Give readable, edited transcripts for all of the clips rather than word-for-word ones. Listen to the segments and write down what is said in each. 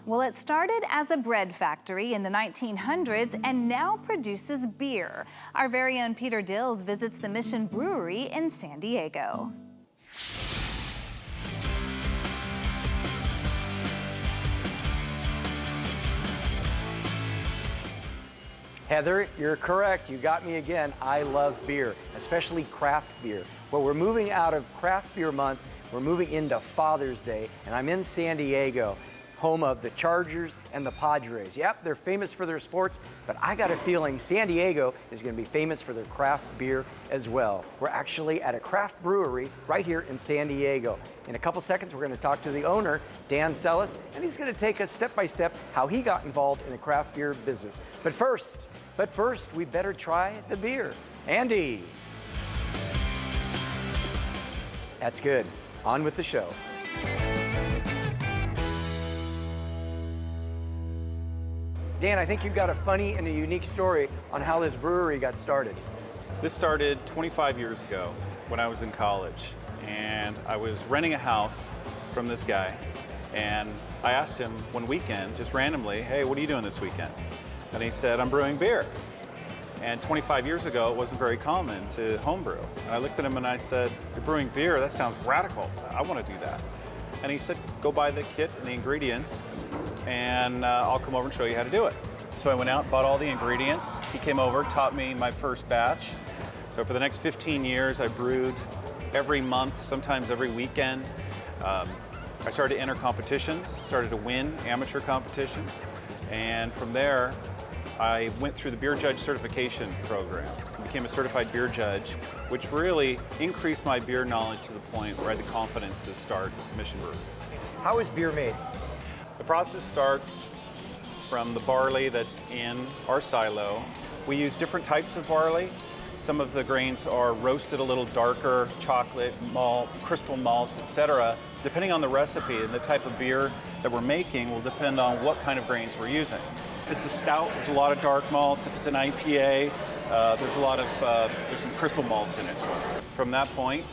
Well, it started as a bread factory in the 1900s and now produces beer. Our very own Peter Dills visits the Mission Brewery in San Diego. Heather, you're correct. You got me again. I love beer, especially craft beer. Well, we're moving out of craft beer month. We're moving into Father's Day, and I'm in San Diego, home of the Chargers and the Padres. Yep, they're famous for their sports, but I got a feeling San Diego is going to be famous for their craft beer as well. We're actually at a craft brewery right here in San Diego. In a couple seconds, we're going to talk to the owner, Dan Sellis, and he's going to take us step by step how he got involved in the craft beer business. But first, we better try the beer. Andy. That's good. On with the show. Dan, I think you've got a funny and a unique story on how this brewery got started. This started 25 years ago when I was in college, and I was renting a house from this guy, and I asked him one weekend, just randomly, hey, what are you doing this weekend? And he said, I'm brewing beer. And 25 years ago, it wasn't very common to homebrew. And I looked at him and I said, you're brewing beer? That sounds radical. I want to do that. And he said, go buy the kit and the ingredients, and I'll come over and show you how to do it. So I went out, bought all the ingredients. He came over, taught me my first batch. So for the next 15 years, I brewed every month, sometimes every weekend. I started to enter competitions, started to win amateur competitions. And from there, I went through the beer judge certification program, became a certified beer judge, which really increased my beer knowledge to the point where I had the confidence to start Mission Brewery. How is beer made? The process starts from the barley that's in our silo. We use different types of barley. Some of the grains are roasted a little darker, chocolate, malt, crystal malts, etc. Depending on the recipe and the type of beer that we're making will depend on what kind of grains we're using. If it's a stout, there's a lot of dark malts. If it's an IPA, there's some crystal malts in it. From that point,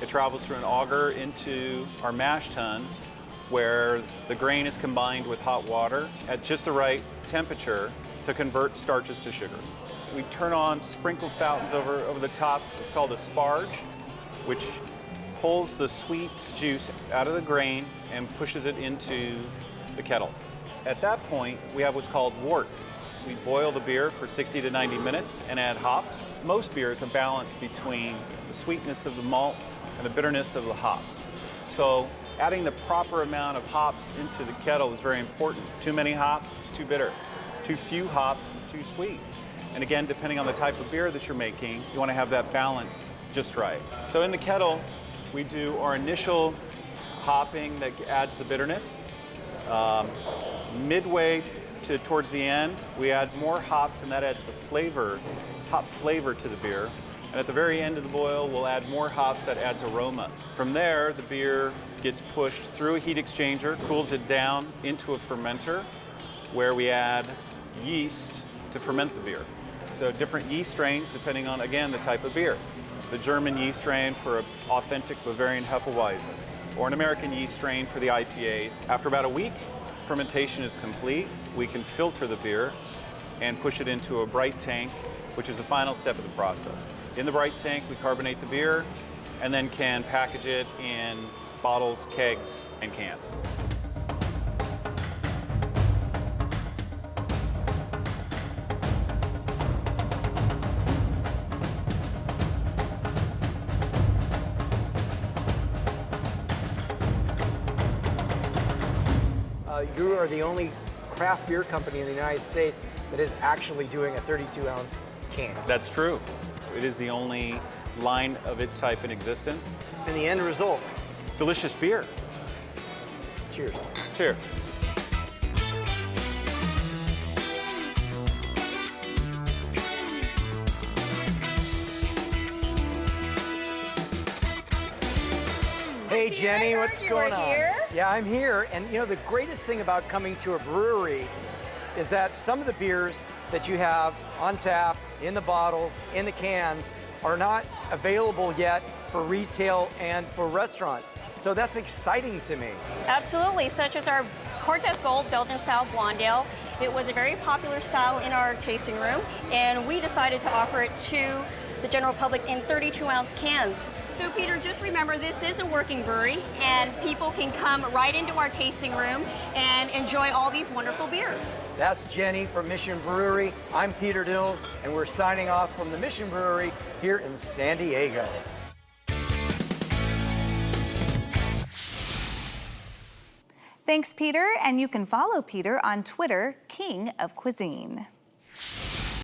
it travels through an auger into our mash tun, where the grain is combined with hot water at just the right temperature to convert starches to sugars. We turn on sprinkled fountains over the top. It's called a sparge, which pulls the sweet juice out of the grain and pushes it into the kettle. At that point, we have what's called wort. We boil the beer for 60 to 90 minutes and add hops. Most beers are balanced between the sweetness of the malt and the bitterness of the hops. So adding the proper amount of hops into the kettle is very important. Too many hops, it's too bitter. Too few hops, it's too sweet. And again, depending on the type of beer that you're making, you want to have that balance just right. So in the kettle, we do our initial hopping that adds the bitterness. Midway towards the end, we add more hops, and that adds the flavor, hop flavor to the beer. And at the very end of the boil, we'll add more hops that adds aroma. From there, the beer gets pushed through a heat exchanger, cools it down into a fermenter, where we add yeast to ferment the beer. So different yeast strains depending on, again, the type of beer. The German yeast strain for an authentic Bavarian Hefeweizen, or an American yeast strain for the IPAs. After about a week, fermentation is complete. We can filter the beer and push it into a bright tank, which is the final step of the process. In the bright tank, we carbonate the beer and then can package it in bottles, kegs, and cans. You are the only craft beer company in the United States that is actually doing a 32-ounce can. That's true. It is the only line of its type in existence. And the end result? Delicious beer. Cheers. Cheers. Hey Jenny, what's going on? Here? Yeah, I'm here, and you know, the greatest thing about coming to a brewery is that some of the beers that you have on tap, in the bottles, in the cans, are not available yet for retail and for restaurants. So that's exciting to me. Absolutely, such as our Cortez Gold Belgian style blonde ale. It was a very popular style in our tasting room, and we decided to offer it to the general public in 32-ounce cans. So Peter, just remember this is a working brewery, and people can come right into our tasting room and enjoy all these wonderful beers. That's Jenny from Mission Brewery. I'm Peter Dills, and we're signing off from the Mission Brewery here in San Diego. Thanks, Peter, and you can follow Peter on Twitter, King of Cuisine.